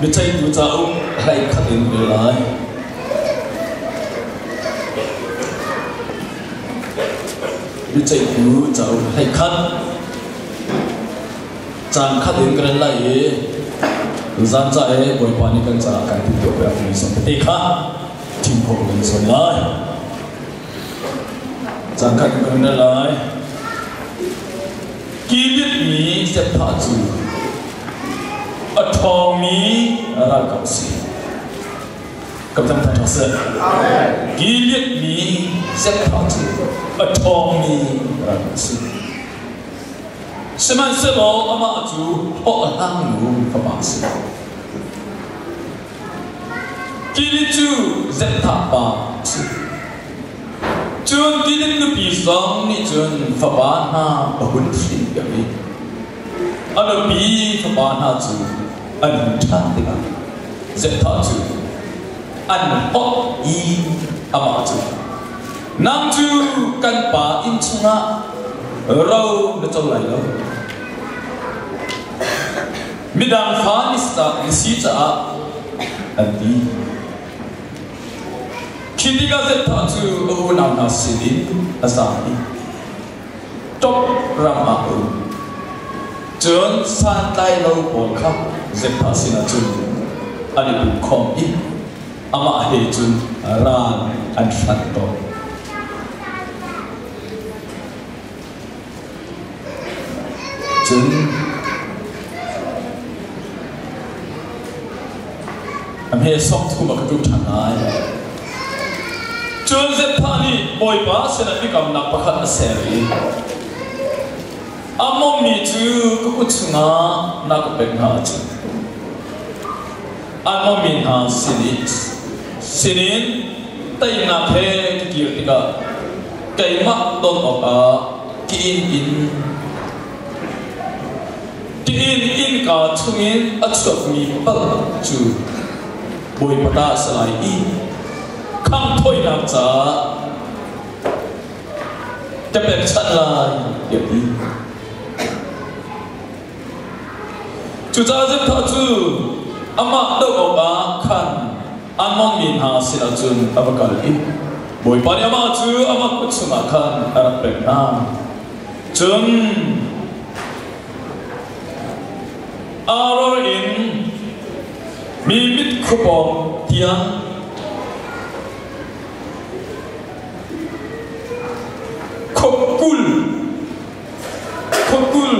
bị chạy tu cha ông lại khát đến về lại bị chạy tu cha ông lại khát chàng khát đến cái lại gian chạy bồi pani cái cha cái tu tu về mình sống thế khát chim hồ mình sống lại chàng khát đến cái lại kỹ biết mi sẽ thả chú ở thong mi ra cầu si cầm tâm thật sự kỹ biết mi sẽ thả chú ở thong mi ra cầu si seman sebo ama chú họ lang nu và mà si kỹ biết chú sẽ thả ba chuan kinin nu pi sang ni chuan fa ban ha a hun thi ga mi ana pi fa ban ha chu an tha te ga ze tha chu an ho I ama chu nam chu kan pa in chunga rau na chau lai lo midang pha ni sta ni si cha an ti khi ga sẽ thọ chú ở nam na sini asani top rama u chơn san tai lâu bol khắp sẽ thọ sina chú anh cũng không ít ama he chú ran an phát to chơn am he sok thu mà cái chú thằng ai chuan zet tha ni boy pa sena mi kam na pakhat a seri amom mi chu ku chunga na ko pen ha chu amom mi ha sinin tai na phe ki ki ka kai ma ton o ka ki in ka chungin a chok mi pa chu boy pa salai I khang thôi làm cha cái bên chân là điểm đi chú cha rất thà chú ama đâu ở ba khăn anh mong nhìn hà xin ở chun avakal đi buổi pan ama chú ama cũng chung à khăn ở bên na chun aror in mi mit khupom tiang Kokul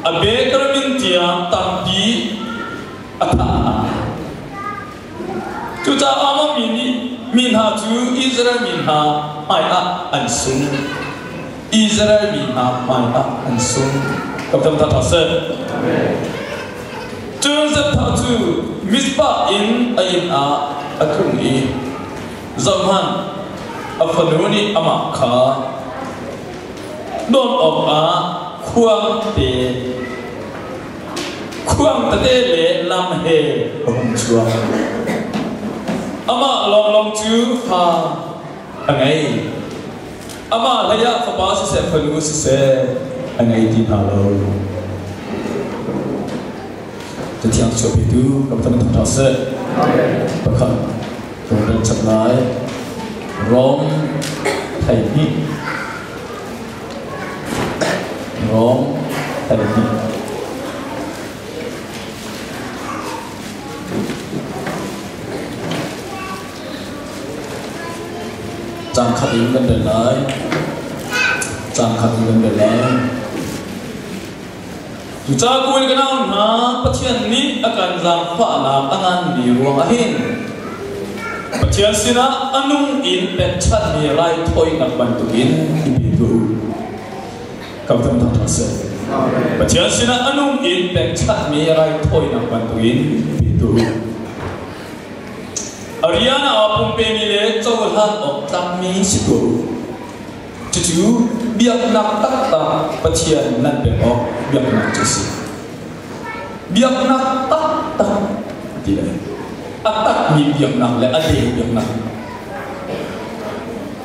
abe karamin tiang tampi ata tu cha ama min ha chu Israel min ha ai a an sung Israel min ha ai a an sung kam tam ta se tu za ta chu mispa in ain a akung I zaman afanuni ama kha don of a khuang te le lam he hong chua ama long chu ha angai ama laya fa ba se phanu se angai ti na lo te tiang cho bi tu kam tam ta se pakha to ren chap lai rom thai hi rom thai hi Trang khát ý gần đời lại Trang khát ý gần đời lại Dù cha kuil cái nào hả Bát thiên ní akan giang phá làm angan đi ruang ahin Bát thiên sina anung in pet chat ni rai thôi ngạc bàn tu in ibi tu Cảm tâm thang thang sơ Bát thiên sina anung in pet chat ni rai thôi ngạc bàn tu in ibi tu Ariana apung pemile cawalhan of tammi situ, cucu biak nak tak patian nan pemok biak nak cuci, biak nak tak tidak, atak ni biak nak le ade biak nak,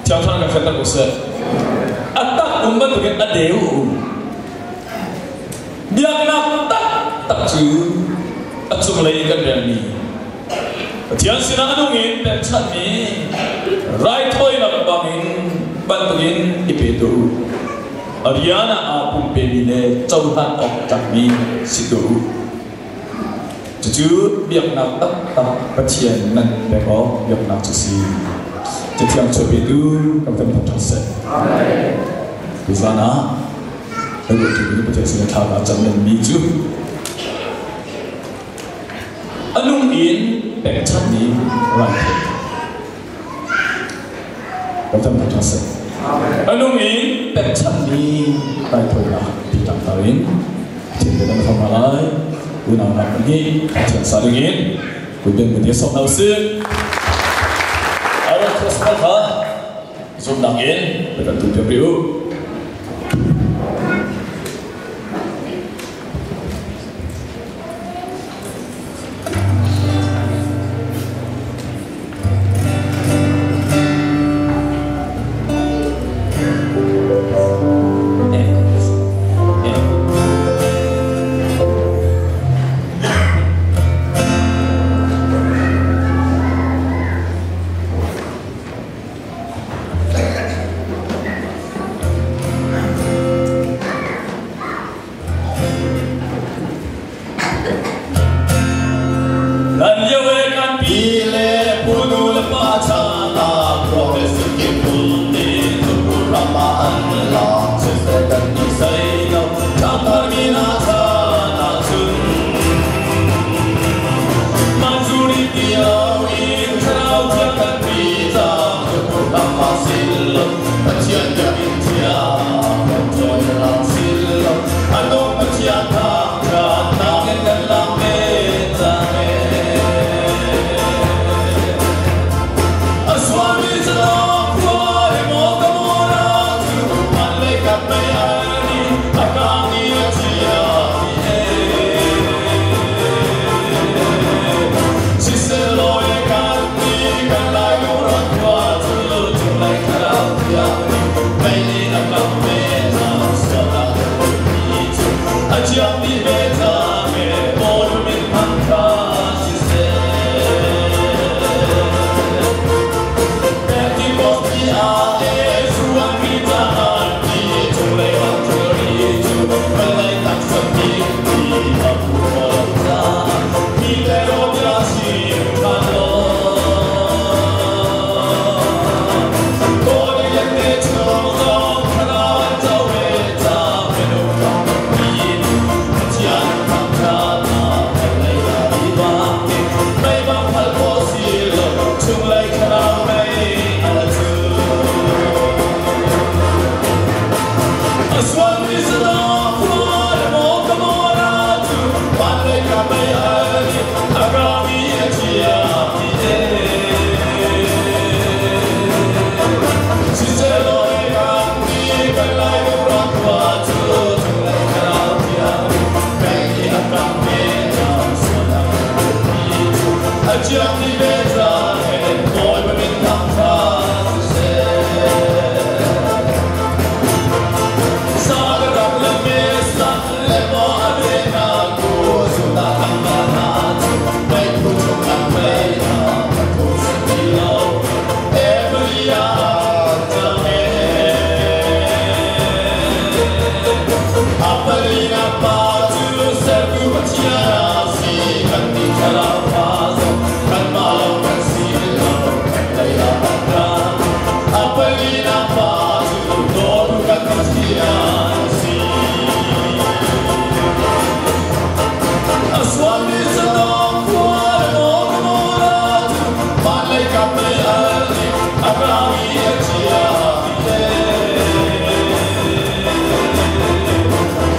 tiang tiang nak kata kuser, atak umban tu kan ade biak nak tak cuci, chung lấy cái đèn mi thiền sinh anh ngin bên chân mi right thôi là bằng in ban tự in ipetu Ariana apung pemine châu han ok tak mi situ chú việc nào tất tất bất thiện nên để có việc nào chỉ si chỉ thiam cho biết tu cầm tâm thật sự bây giờ na tôi được chú ý bất thiện sinh thảo là chẳng nên mi chú anh yên bèn chân mi right cầm tâm thật sự anh yên bèn chân mi right thôi là bị tạm tarin trên cái tâm không mà lại Ui nào nằm lagi, jangan saling in. Ui biar media sok nau sih. Ayo terus mereka, zoom nangin, berkat tujuh ribu.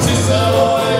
Sister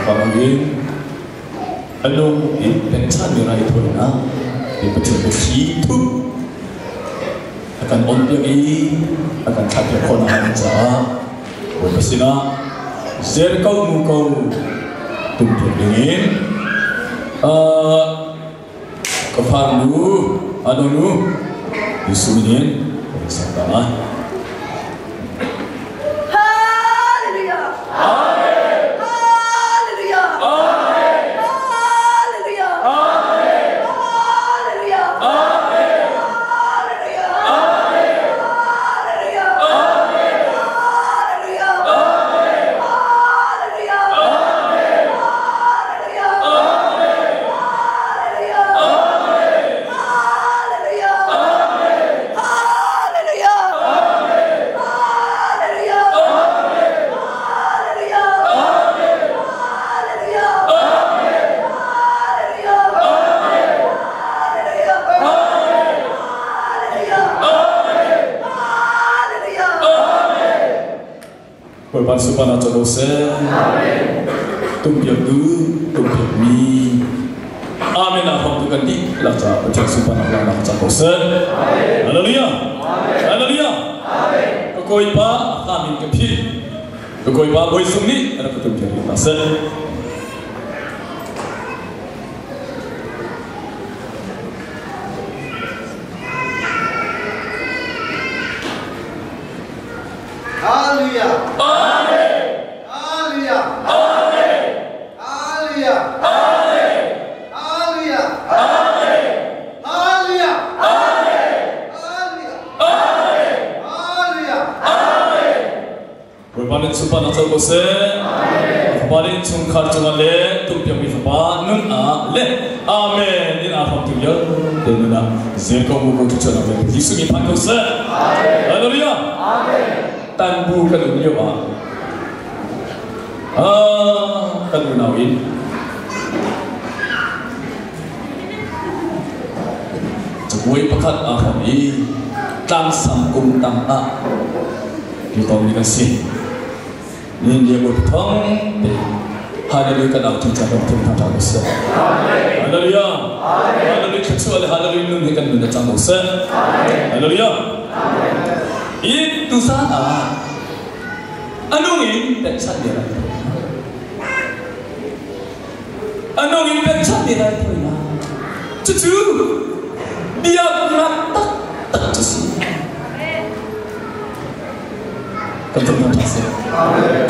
Parangin anong pensan nila ito na ipatin itu akan onbyagi akan capek konan sa bersina zerkau mukau tumpuk dingin kefarlu adonu disuminin sama Supernatural tumpiak mi amin apa tu kan di laca macam supernatural nak cakap haleluya haleluya koi pa kami kepi koi pa boy sumni ada betul jadi pasal supernatural se paling sungkar cuma le tumpiak mi fa nun a le amen in apa tu ya denuna zerko muko tu cana le Yesus mi panggil se haleluya amen tanbu kan dia ba kan nawin Jepui pekat apa ni tang sangkum tang a kita ni kasih ni dia bertong haleluya kan aku cakap tentang dosa haleluya haleluya kecuali haleluya nun kan benda tentang dosa haleluya itu sana anungin pencat dia anungin pencat dia itu ya cucu dia nak tak cuci Keturunan kasih.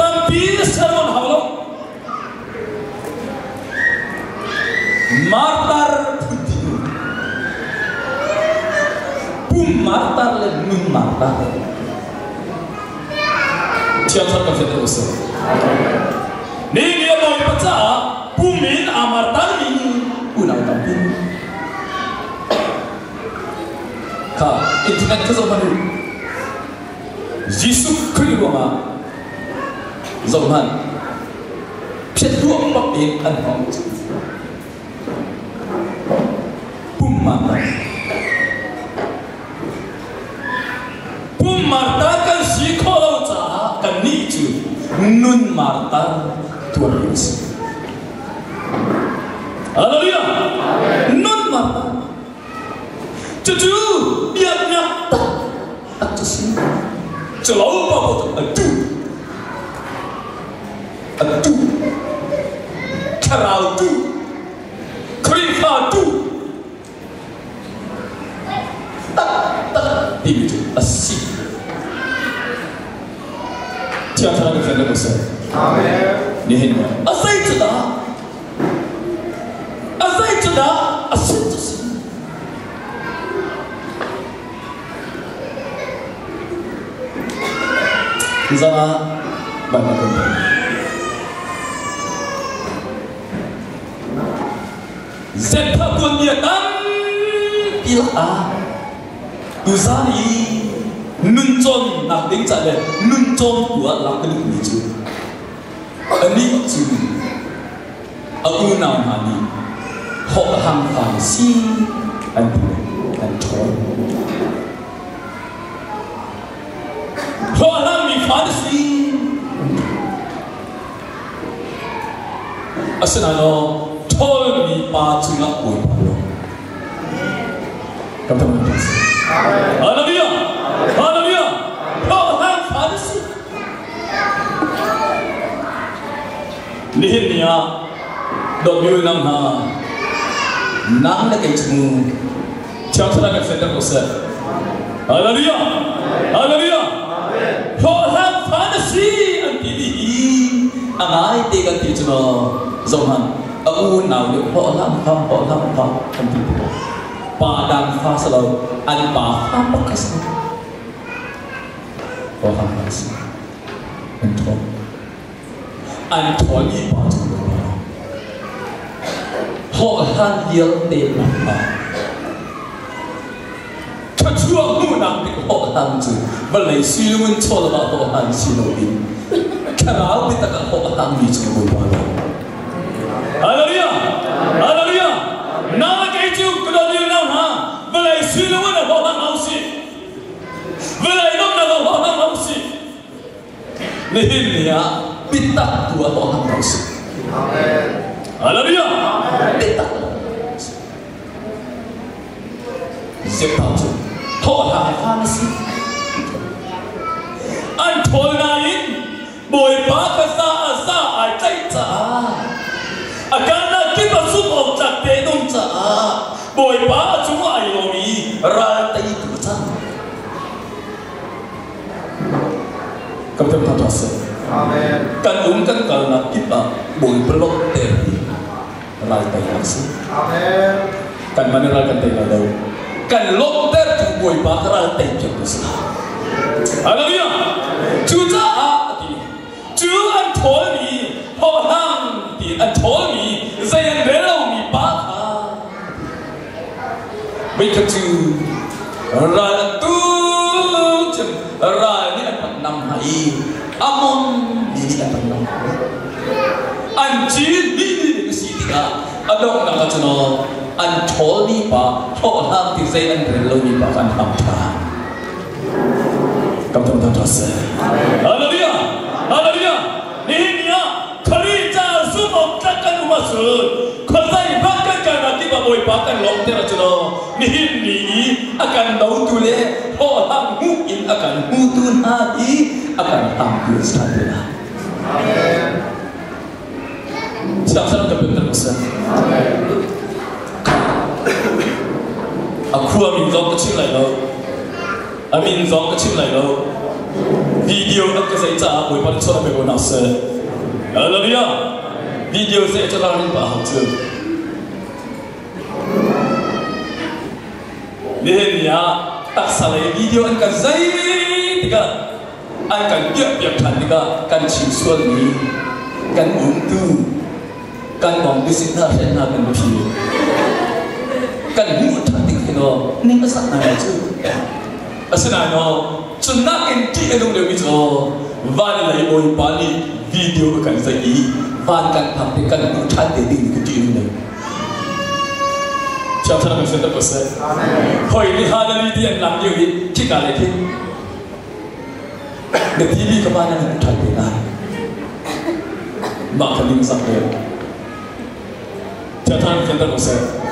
Tapi sermon halo martar putih, martar le nun martar. Tiada kata terus. Ni dia mau baca pumin amartar ni unang tampil. Ka internet tu zaman dulu. Yesus Kristus zaman kedua pakai anong Marta kan si kalau cah kan nicu nun Marta Tuhan Yesus. Haleluya. Nun Marta. Cucu dia nyata atus selalu bawa aduh kerau tu kerika tu tak itu asik tiada lagi kena besar amen ni hendak asai sudah asik tu Zana banyak orang. Zeta pun dia kan ilah Uzani nuncon nak tinggal le nuncon buat lak kali itu. Ani itu aku namani hok hang fasi anton. Hok hang mi fasi Asenano tol mi pa chunga boy palo. Kamtaman tas. Hallelujah. Hallelujah. Oh han farsi. Nihinya dobiul nam ha nang na kay chung chakra ka center ko sir. Hallelujah. Hallelujah. Oh han farsi ang tili ang ay tegan ti chuno zohan au nào được họ làm không tin bà đang pha sầu anh bà pha bất cứ gì họ làm gì anh thôi đi bà họ han yêu tiền mà thật chúa muốn làm việc họ làm gì và lấy suy luận cho là họ làm gì đâu đi cái nào biết tất cả họ làm gì chứ không bao giờ. Hallelujah! Hallelujah! Na cái chú cái đó điều nào ha? Vậy là suy luận là họ làm hậu sĩ. Vậy là nó là họ làm hậu sĩ. Nên là biết tất của họ làm hậu sĩ. Hallelujah! Biết tất. Dẹp tao chứ. Họ làm hậu sĩ. Anh thôi này, bồi bá cái sa ai chạy trả. Agana kita suka cak tenung cak, boy ba cuma ayomi rata itu cak. Kamu tahu tak sah? Amen. Kan kalau kita boy belok teri rata yang sih. Amen. Kan mana rata yang lalu? Kan lok ter tu boy ba rata yang sah. Hallelujah. Cuca ati, cuan tholi, holang ti an tholi. Saya belum mi bakar, mereka tu ratu jem rani akan enam hari, amon ini akan enam hari, anjir ini kesitika, ada orang kata no, antol ni pak, orang ti saya belum mi bakar hampa, kamu tahu tak sah? Hallelujah, hallelujah, ini ya. Kerja semua takkan masuk. Kerja bahkan kerana kita boleh bahkan lokter aja. Ini akan tahu tu le. Orang mungkin akan mutun hati akan tampil sekali. Siapa kebetulan besar. Aku amin zong kecil lagi. Amin zong kecil lagi. Video nak saya cakap boleh pada cara berguna se. Hallelujah. Video saya cakap ni bahagia tu. Ni ya tak salah video angkat zai tiga, angkat biar kan tiga kan cisual ni, kan untuk, kan bangkit nak saya kan berfirman, kan muat hati kita ni pasal mana tu? Asal mana? Cuma inti itu dia bicara, valai oi bali. Video akan jadi, bahkan tampilkan bukan deding kecil ini. Siapa yang sudah besar? Koi ni hal ini dia nak jadi kita lagi. The TV kemana yang bukan deding? Maka ni sampai. Siapa yang sudah besar?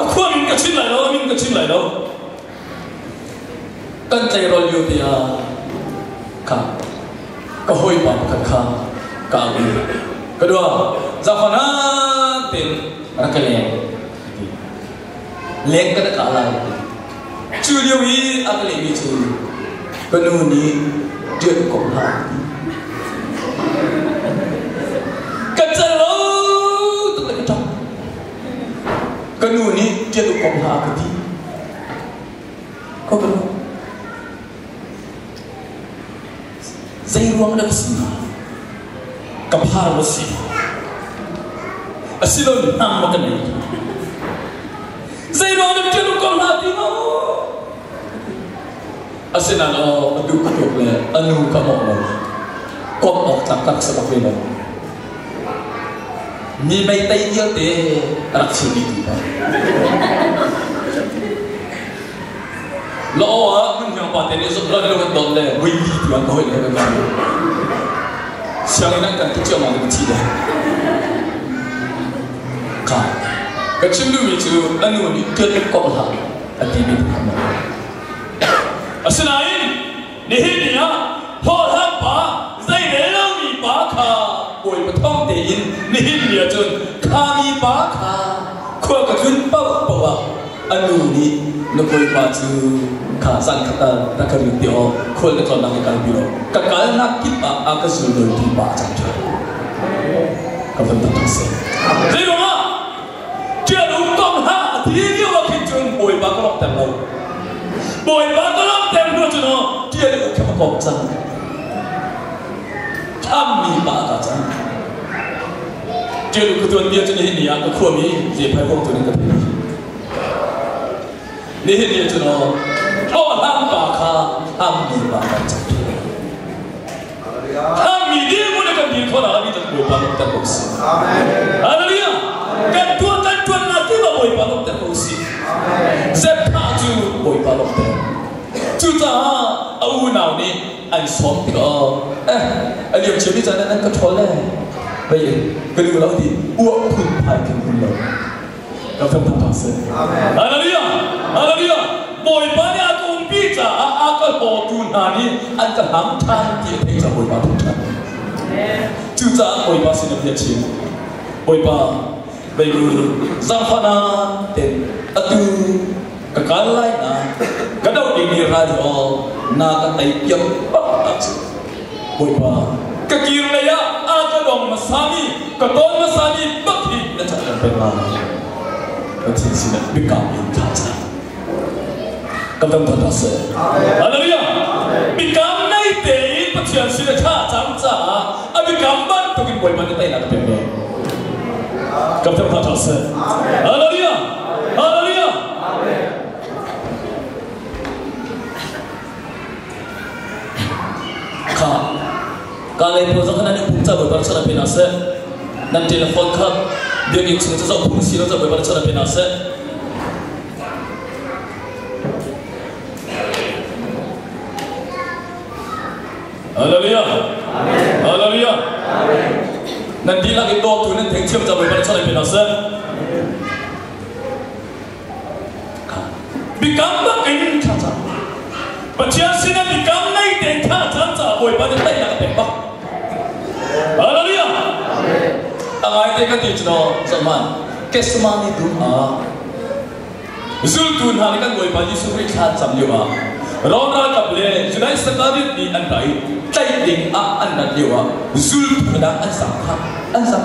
Aku amin kecil lagi. Kan saya royu dia, kah? Kahoi pam kakak kami. Kedua, zafana tin rakaleng. Leng kada kalai. Culiwi akli bicu. Penuni dia komha. Kacalo tu lekatang. Penuni dia komha kati. Kau kenal? Saya ruang dah kesini, kapal besi, asilon nam makan ini. Saya ruang dah cenderung kau hati mau, asilan aduk le, anu kamu le, kau tak sebab ini. Ni bayi tay dia te raksi itu. Lawa yang paten itu sudah lewat dollar, wih tuan kau ini kan. Siang ini kan kecil malam kecil dah. cái chim lưu bị chữ anh nuôi những cơn cọp hạt anh tìm được không à xin ai nè hết nhá họ tham bà dây để lâu bị bà khá bồi một thông để in nè hết nhá chun khá bị bà khá khoa cái chun bao bao anh nuôi đi nó bồi bà chữ khá sang khá ta cái điều đó khoa cái con năng cái điều cái nát kít bà cái sự đời thì bà chẳng chơi các phần tập sẽ thế đúng không chưa đúng công hạ thì như là khi chun bồi bà có lòng tèm lâu bồi bà có lòng tèm luôn chứ nó chưa được cái mà công rằng tham mi bà cả rằng chưa được cái tuần bia cho nên hiện cái khuôn mi gì phải không tuần cái gì nên hiện cho nó họ tham bà khá tham mi bà cả rằng tham mi đi muốn cái gì khó nào đi được bồi bà lòng tèm công sự Hallelujah cái tuần là cái mà bồi bà lòng tèm công sự sẽ phá chú bồi bà lòng tèm chú ta âu nào đi anh sống thì anh liều chiếm đi cho nên anh có thối này bây giờ cái điều đó thì uổng phun phải cái phun lâu các phần thằng thằng sinh Hallelujah bồi bà nhà công bị trả cái bộ tuần hà đi anh cần hám than thì thấy cho bồi bà thằng thằng chú ta bồi bà xin được việc chiếm bồi bà bây giờ giang pha na tên atu cái cái lại na cái đầu đi ra thì na cái tay kiếm bắt bồi bà cái kia này á cái đồng mà sami cái tôn mà sami bất kỳ nó chẳng được bên nào cái chuyện gì là biết cảm nhận thà ra cảm tâm thật sự Hallelujah biết cảm này để bất chuyện gì là thà chẳng ra biết cảm bắt tôi kinh bồi bà cái tay là cái bên này cảm tâm thật sự Hallelujah kalau ibu zaman ini punca beberapa cara penase dan telepon kah dia ingin sesuatu fungsi itu beberapa cara penase Hallelujah nanti lagi dua tuh nanti cium beberapa cara penase bikamlah ini caca baca sini bikamlah ini caca boleh pada tay nak tembak Hallelujah Tangai dia kan dia cina zaman keseman itu Zultun hari kan boleh bagi suri kat samjua Rona kable junai sekali di antai tay ding anda dia Zultun dah ansam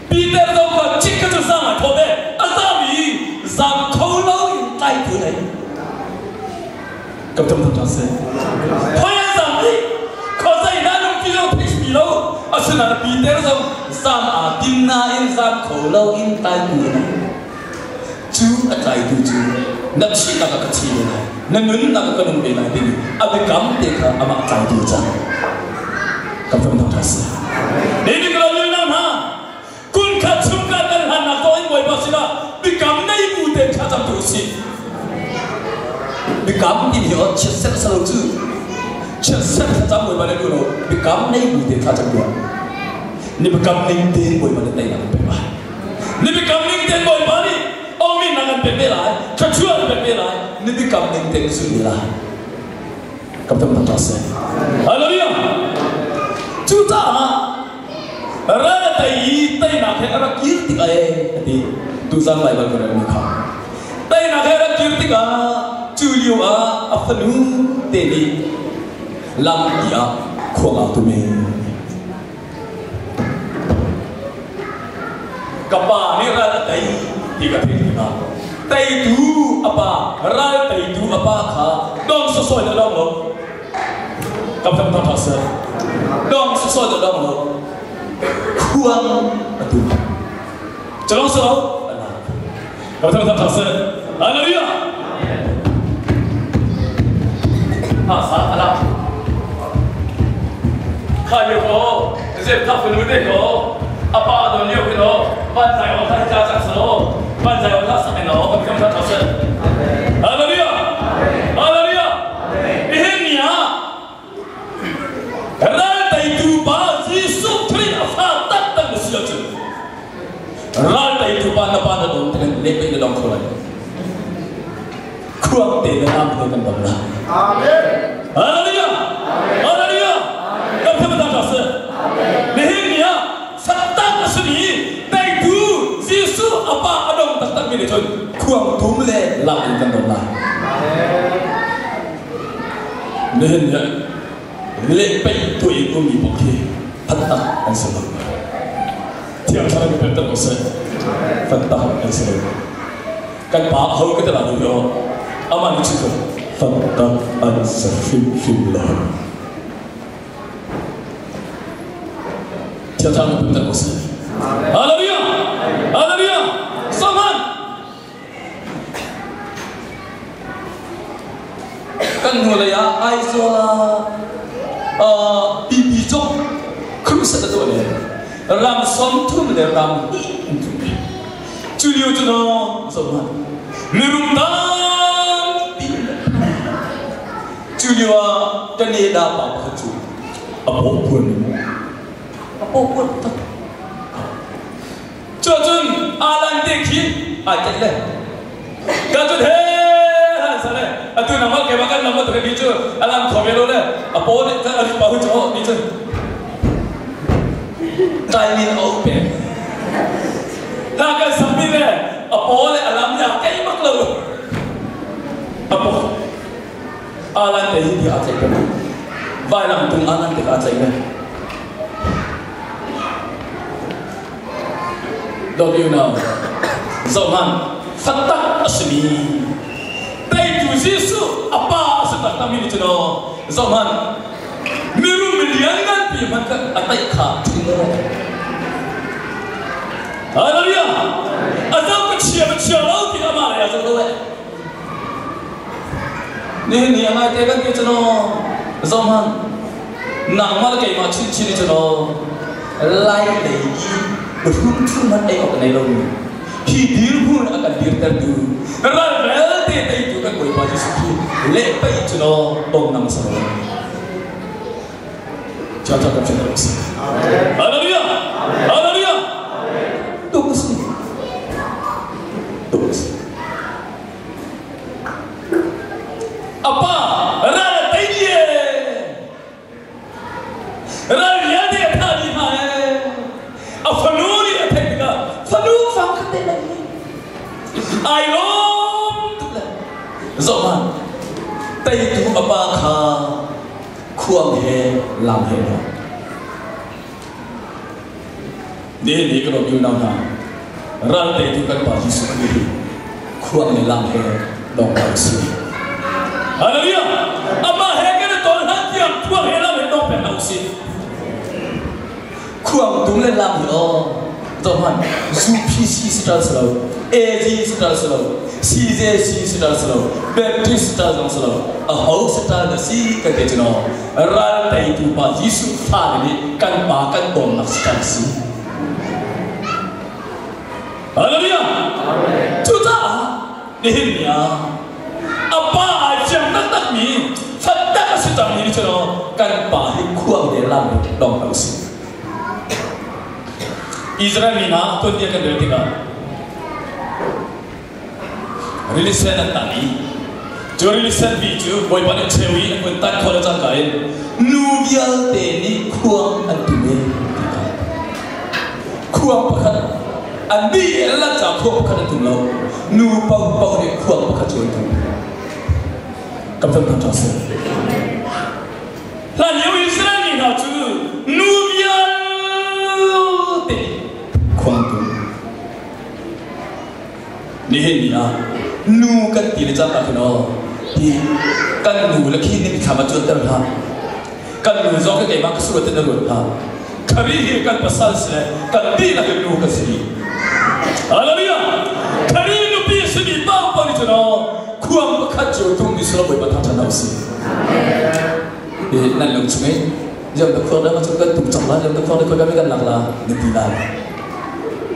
Peter tu kan cik kerja sama thode asami zam kau lau tay tu ni kau tahu tak sih Hoya zami kau saya nak film film asal Peter tu zam dinna in zam kau lau in tay tu ni tu tay tu nak si nak kecil ni nenun nak kenun bela ini abi kam deka amak tay tu je kau tahu tak sih ini kalau ni nama kun kacung katan hana kau ini boleh pasila bikam na ibu dek kacang terusi bikam ini oh cesek selalu tu cesek kacang boleh balik dulu bikam na ibu dek kacang dua ni bikam ning ten boleh balik tay nak bebas ni bikam ning ten boleh balik omin nak bebas kecuali bebas ni bikam ning ten sudah kau tahu tak sih Hallelujah juta Rada tay nak hera kirti ka di tusan Bible ko rin ka. Tay nak hera kirti ka Julio afternoon teli lam dia khuang tu me. Kapa ni rada tay tiga kirti ka. Tay tu apa rada tay tu apa ka dong sesuai dengan lo. Kapa tak pasal. Dong sesuai dengan lo. Kuang itu, jangan salah. Kau tahu tak pasal? Hallelujah. Pasal alam. Kaya kau, sebab penuh kau. Apa ada ni kau? Bantai orang tak jaga selo, bantai orang tak sampai no. Kau tak pasal? Hallelujah. Ini ni ya. Rata itu bagi sup. ral tay tu pa na dong ten lepe na dong khoi kuang te na nam te kan bang la amen haleluya haleluya kam tham ta ta se amen ni ya satta asli tay tu jisu apa adong tak tak ni chon kuang tum le la kan bang la amen nên ya lepe tu iku mi bokhi hatta an sabab tiap cara kita terus fantah esok kan pak hau kita lalu yo aman itu fantah ansafillah tiap cara kita terus haleluya haleluya saman kan mulai aisola bibi jok krusa tu ni ram som tu ni ram tu ni Julio tu no zaman mirundam Julio kan ni dah apa tu apa pun tak Jujun alam dekhi aja le Jujun he sana atu nama kebakan nama tu ni tu alam khomelo le apa ni tak ada bahu jauh ni tu Kainin open. Naga sambil le, apa le alamnya kayak maklu. Apa? Alam teh dia acai kan. Baiklah tung alam teh acai kan. Don't you know? Zaman fatah asli. Tay tu Yesus apa sebab kami ni cino. Zaman miru miliangan piman kan atai kah tinggal. Haleluya. Azam kecil lau tidak marah ya saudara. Ni yang ada kan kita no zaman nama lagi macam ciri cino lain lagi berhubung mana yang kena lalu. Hidir pun akan dirterdu. Ral teh itu kan boleh baju suci. Lepai cino dong nama saudara. Cacat kan terus. Haleluya. Haleluya. Terus. Apa? Rara tanya. Rara dia tadi mana? Afanun dia tadi. Fanun faham kata lagi. Ayom. Zaman. Tadi tu apa kah? Kuang he, lam he. Ni kalau you nak ral teh itu kan baju sendiri. Kuang he lam he, dong baju. Haleluya. Apa he kan tolong tiap kuang he lam he dong baju. Kuang tu le lam he oh. Zaman Sufi sedar selalu, AG sedar selalu, CJ sedar selalu, Baptist sedar selalu, Ahau sedar nasi kata cino, ral teh itu baju Yesus ni kan makan dong nak sekali. Haleluya. Cuta ni apa aja tak ni, fadah sedang ni cino kan bahi kuang dia lam dong baju. Israel ni na tu dia kan bertiga. Rilisan tadi, jo rilisan video, boy pada cewi, pun tak kalau cakap, nubial teni kuang antume, kuang pekat, andi elah cakap kuang pekat antulau, nu pau ni kuang pekat cuy tu. Kapan tak terasa? Lalu Israel ni na tu nubial teni. Kuantum, ni ni nu kan tidak cakap kena, kan nu lagi ni kita macam terhad, kan nu zong ke mak surat terhad, kari kan pasal se, kan dia nak nu kasih. Haleluya, kari nu biasa ni bapa ni cina, kuang bekat jodoh ni selalu berbatang tanah si. Nanti sungai, jam dekat dah macam kan tumpang lah, jam dekat kau kami kan laklah nanti lah.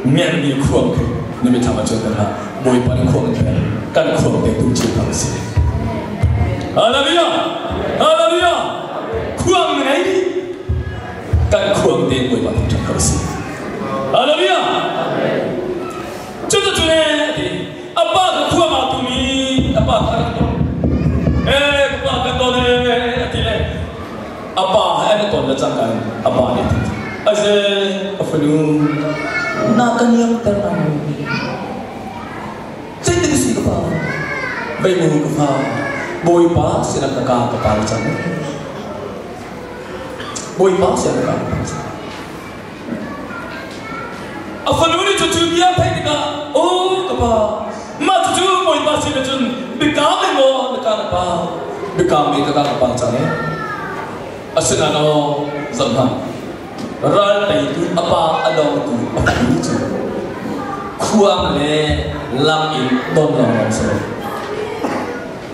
Mian ni kuang ke, ni macam macam mana? Boy pada kuang ke, kan kuang dia tu cinta sih. Haleluya, haleluya. Kuang ni, kan kuang dia boy pada cinta sih. Haleluya. Chúng ta thì apa cái thua mà tụi mi apa cái đó apa cái đó này thì này apa em còn là chẳng cái apa này aje afanu na kanyang terang saya tidak sih apa bayi mu apa boy pa sila kapal chẳng boy pa sila kapal afanu ni cucu dia thay ka oh kapa ma cucu boy pa sila chun bikame mo nakana pa bikame ka kapal chẳng asina no zamhan ral tay tu apa adong tu afanu chu khuang le lam in don long so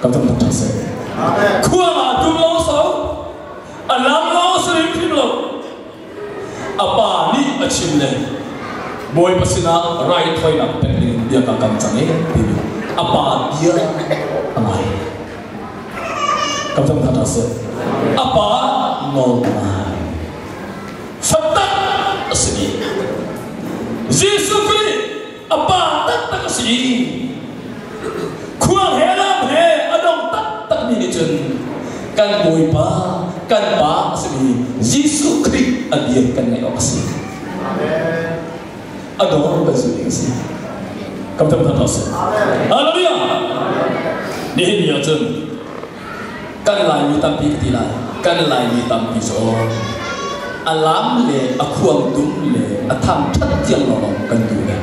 cảm thông thật sự khuang à tu lo so alam lo sering phim lo apa ni achim le boy pasina right thoi na pelin dia ka kam change bibi apa dia amai cảm thông thật sự apa no mai fatta asli Jesus Christ apa tak asli khuang helam he adong tak ni chun kan boy pa kan pa asli Jesus Christ adia kan ngai asli amen adong ka asli asli kam tam ta asli haleluya ni dia chun kan lai mi tam pi ti la kan lai mi tam pi so alam le akhuang tum le atham that tiang lo kan tu le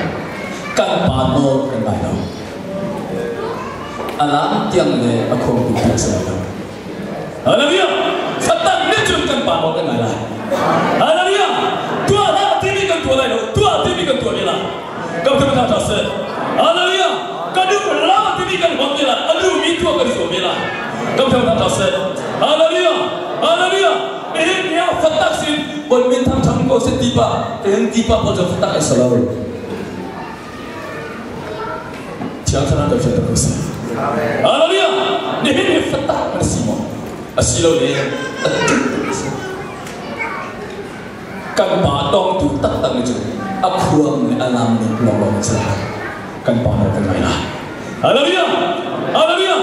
kan pa no kan lai lo alam tiang le akhuang tum kan sa lo haleluya satan ni chun kan pa no kan lai la haleluya tua la ti ni kan tu lai lo tua ti ni kan tu le la kam tu ta ta se haleluya kadu la ti ni kan hom le la adu mi tu kan so me la kam tu ta ta se haleluya haleluya ini dia fatak sin bon min tham tham ko se tiba en tiba ko jo fatak ai selalu jangan sana dah fatak ko se haleluya ini fatak bersimo asilo le kan ba dong tu tak tak ni akhuang ni alam ni long sa kan ba no kan mai la haleluya haleluya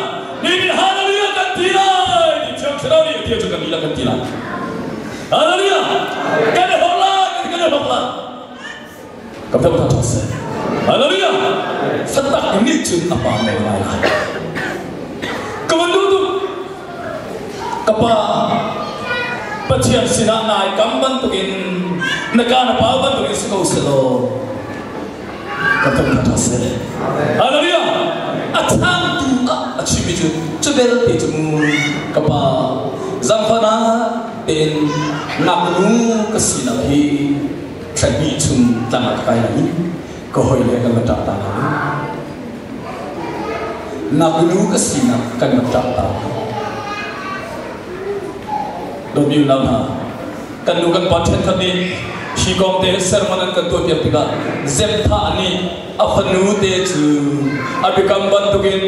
ini haleluya kan tilai di jangan sana dia juga bilang kan tilai haleluya kene hola kam ta ta se haleluya fatak ni chun apa mai lai kawan tu kapa pachian sina nai kam ban tu in nakana pa ban tu in se lo kam ta se haleluya athang tu achimi chu chubel pe chu kapa zamfana in naknu kasina hi thani chum tama kai ni ko hoi le kan ta ta naknu kasina kan ta ta do bi na na kan lu kan pathen thani shi kong te sermon kan to pia pika zep tha ni afanu te chu abikam ban tukin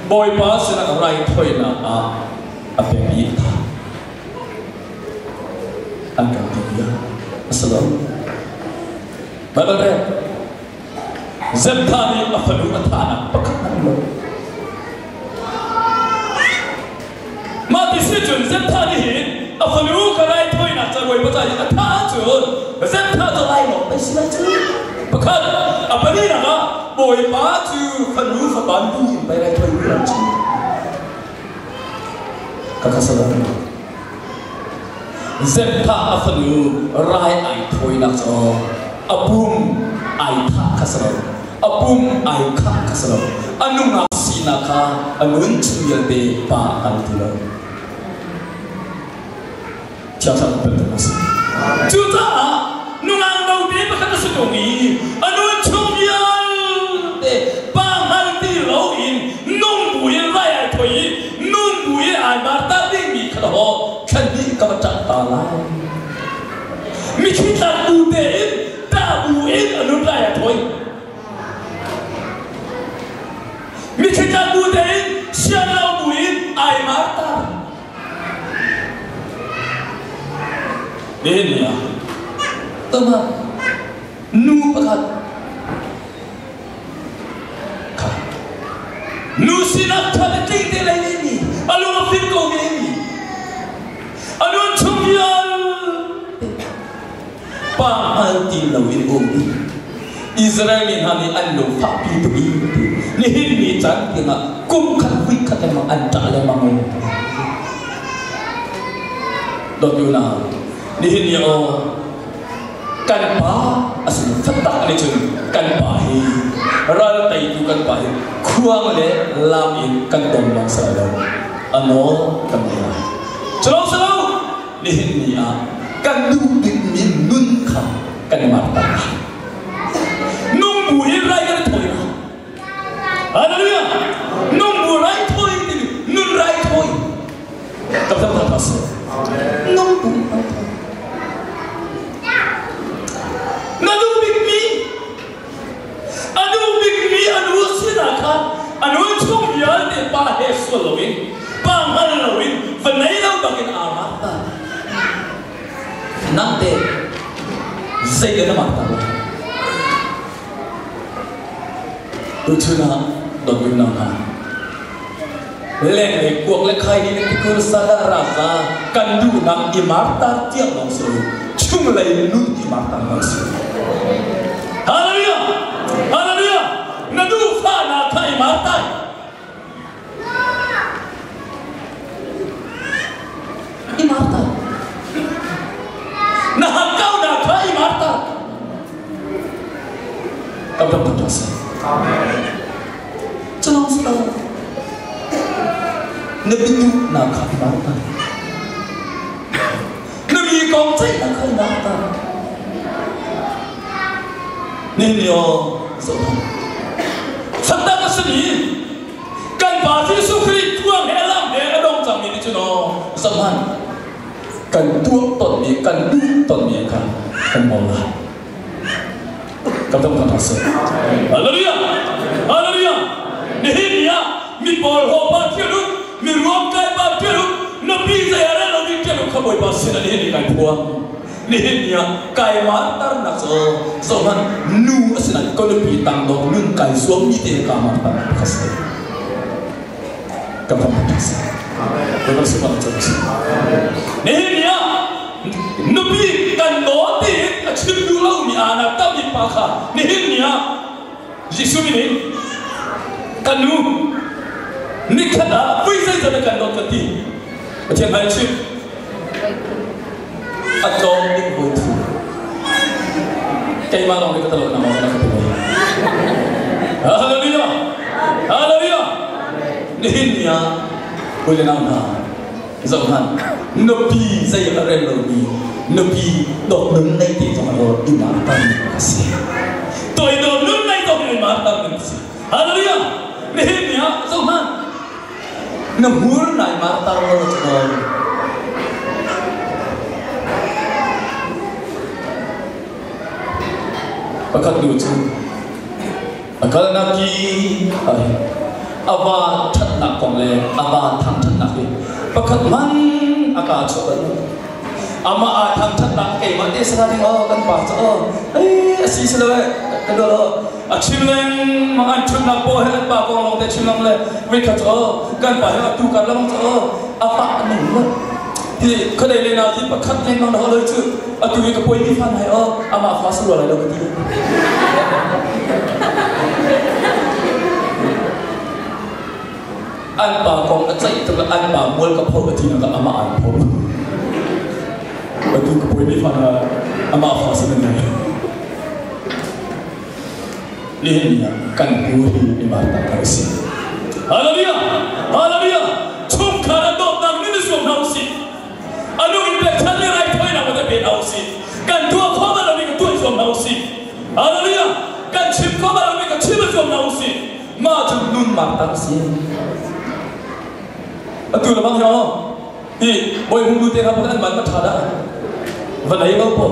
boy pa sina rai thoi na a ape bi tha angkat dia assalamu badare zebtani afanu atana pakatan lo mati sejun zebtani afanu karai thoina chawai bachai atha chun zebta to lai lo paisila chu pakat apani na boy pa chu fanu fa ban tu bai rai thoi ran chu kakasala zepta afanu rai ai thoi na cho apum ai tha kasalo apum ai kha kasalo anunga sina kha anun chuyal de pa antilo cha pentas juta nungang dau de pakat sedongi anun chuyal de pa hanti lo in nung buye rai ai thoi nung buye ai marta ding mi kho kan ni ka ta ta la mi kita tu de ta buin anun rai ai thoi mi kita tu de sia lao buin ai marta ini ya teman nu pakat Nusina kata kita lagi ni, alu ngafir kau ni, alu cumbian, pahal di lawin umi, Israel ni hari alu papi tu ini, ni ni jangan tengah kumkan wikat yang anda yang mangun, doyuna, ni ni kan pa asal fatak ni cun kan pahi ral tai tu kan pahi kuang le lamin kan dom lang salo ano kan mula selo ni kan du bin min nun kha kan mata nung bu rai kan thoi haleluya nung bu rai thoi nun rai thoi tập tập tập nung bu anu sinaka anu cumbian ni pa hesulowin pa ngalowin venailaw bagin amata nante zayga na mata utuna dogun na leng kuak le khai ni tikur sada rasa kandu nang imarta tiang nang so chumlai nun imarta nang so haleluya haleluya nadu fana kai martai imarta na hakau na kai marta kau dapat dosa amen jangan salah nabi tu na kai marta nabi kau cai na kai marta ninyo sopan Santa kasini kan basi sukri tuang helam he adong jam ini cuno zaman kan tuang ton ni kan du ton ni kan mola kata bukan pasal haleluya haleluya nihia mi bol hoba tiru mi ruam kai ba tiru nabi zayara nabi tiru kaboi basi na ni kan puang nihia kai matar nak so man nu asina ko nabi tang dong nun kai suam ni te ka matar kasih kapal pasal amen bersama terus nihia nabi kan dote chindu lau ni anak tapi pakha nihia Yesus ini kanu nikada puisai sana kan dokati macam mana sih atau ikut kayak mana orang kita tahu nama orang kita haleluya haleluya nihnya boleh nama zaman nabi saya keren nabi nabi dok nunai di zaman orang di mata kasih toh itu nunai dok di mata kasih haleluya nihnya zaman namur nai mata orang Pakat lucu, akal naki, apa tak nak kongle, apa thang tak nak. Pakat man akal coba. Ama thang tak nak ke, mati sekali kan pas asyik selalu kedua. Acimleng makan cuma pohe, apa orang orang cuma le, mereka kan pas tu kalau apa anu. Thì cái này lên nào thì bắt khắc lên nó hơi chứ, tụi cái quay đi phan này mà phá sửa lại đâu cái gì, anh bà con đã dạy tức là anh bà mua cái phô thì nó là mà anh phô, tụi cái quay đi phan là mà phá sửa này, lên nhà căn cứ đi mà ta thấy gì, haleluya, haleluya, chung khá là tốt năng nên xuống nào gì. Anu infection ni rai thoi na mata be ausi kan tua kho ba ni tua som ausi haleluya kan chip kho ba ni ka chip som ausi ma chu nun ma ta si atu la bang yo hi boy hung du te ka pa man ma tha da va nai ba po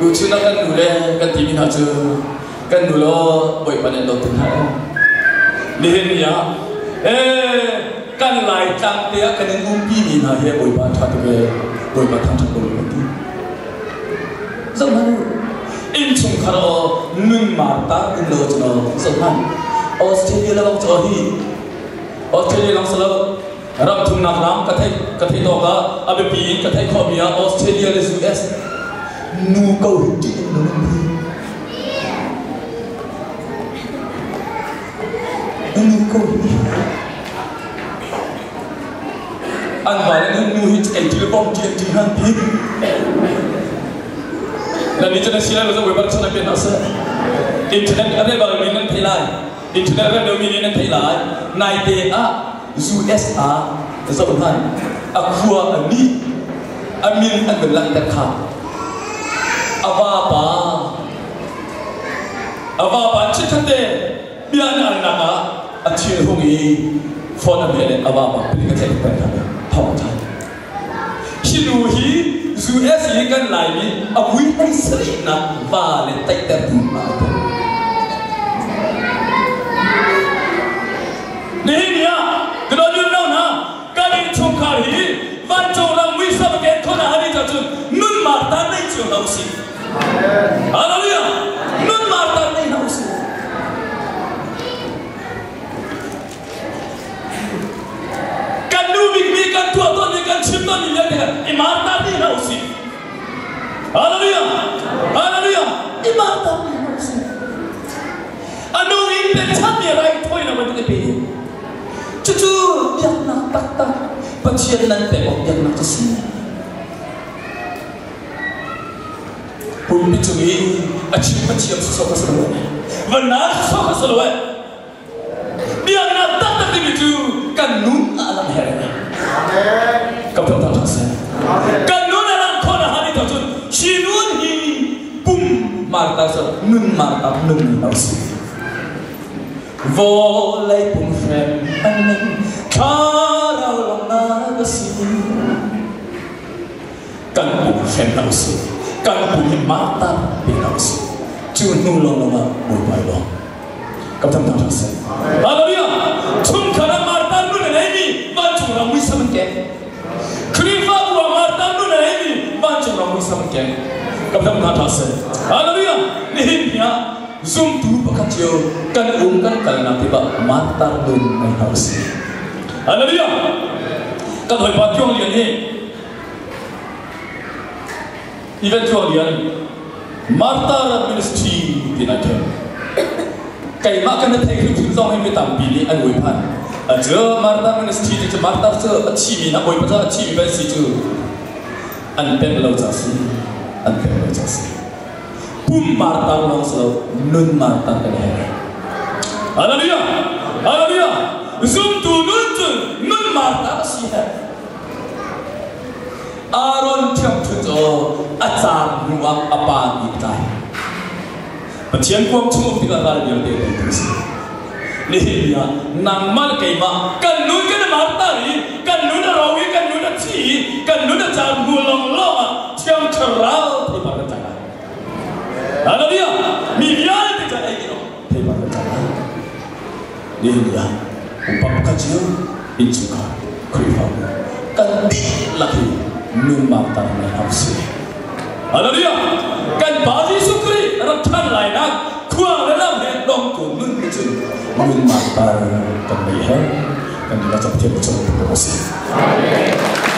du chu na kan du le kan ti min ha chu kan du lo boy pa ne do tin ha ni ni ya kan lai tang dia kan umpi ni na he boy ba tha te boy ba thang thang boy ti zaman in chung kharo nun marta in lo chno so han Australia la cho hi Australia lang salo ram thum na ram ka thai to ka abe pi ka thai kho bia Australia le US nu ko ti nu ko an ba le nu hi kai ti bom ti han ti la ni chana sila lo we bar chana pe na sa internet ade ba mi nan thai lai internet ade mi nan thai lai nai te a US a so han a khua ani amin an belang ta kha aba pa chithate bian an na ka a thil hongi phone a me le aba pa pili ka thai pa ta thong ta hilu hi US yi kan lai ni a wi ai sri na va le tai ta tu ma ni nia kdo ni no na ka ni chung kha hi van chong la wi sa ke thona ha ni ta chu nun ma ta nei chu hau si hallelujah nun ma ta nei hau si kan nu mi kan tu to ni kan chim to ni le ke i ma ta ni hau si hallelujah hallelujah i ma ta ni hau si anu in pe chan ni rai thoi na ma ke pe chu yang na tak pachian nan te ok yang na kasi pun bichumi achi pachiam so ka solo vana so ka solo dia na tak di bichu kanun alam her amen kapta ta sa kanun alam khona hari to chun chinun hi pum marta so nun marta nun nausi vô lấy bùng phèn anh ninh khá đau lòng na bơ si cần bùng phèn nào si cần bùng hiểm mát ta bị nào si chưa nu lòng lòng mà bùi bài lòng cầm thầm thầm thầm hallelujah chung khả năng mát ta nu này mi ban chung lòng mũi sâm kẹt khi pha bùa mát ta nu này mi ban chung lòng mũi sâm kẹt cầm thầm thầm thầm hallelujah nihin nhá zoom tu pakat yo kan kan kalna tiba mata dun mai hausi hallelujah kan hoi pa kyong lian he even kyong lian mata ministry dinathe kai ma kan thai khu chung song hai me tam pi ni an hoi phan a je mata ministry je mata se chi mi na hoi pa chi mi ba si chu an pen lo cha si an pen lo cha si pum marta long so nun marta ka hai hallelujah hallelujah zoom tu nun marta si hai aron thiam thu cho achar nuam apa ni tai pachian kwam chung ti ka dal yer de tu si ni ya nang mal kai ma kan nun kan marta ri kan nun rawi kan nun chi kan nun char mu long lo ma thiam thrao ti ba ta hallelujah miliar ti ka ai no ti ba ta ni ya upang ka chiu in chuka kri fa kan di lahi nun ma ta na hausi hallelujah kan baji sukri ram than lai na khuang la lam he dong ku nun ki chu nun ma ta kan mai he kan la chap che cho ko si amen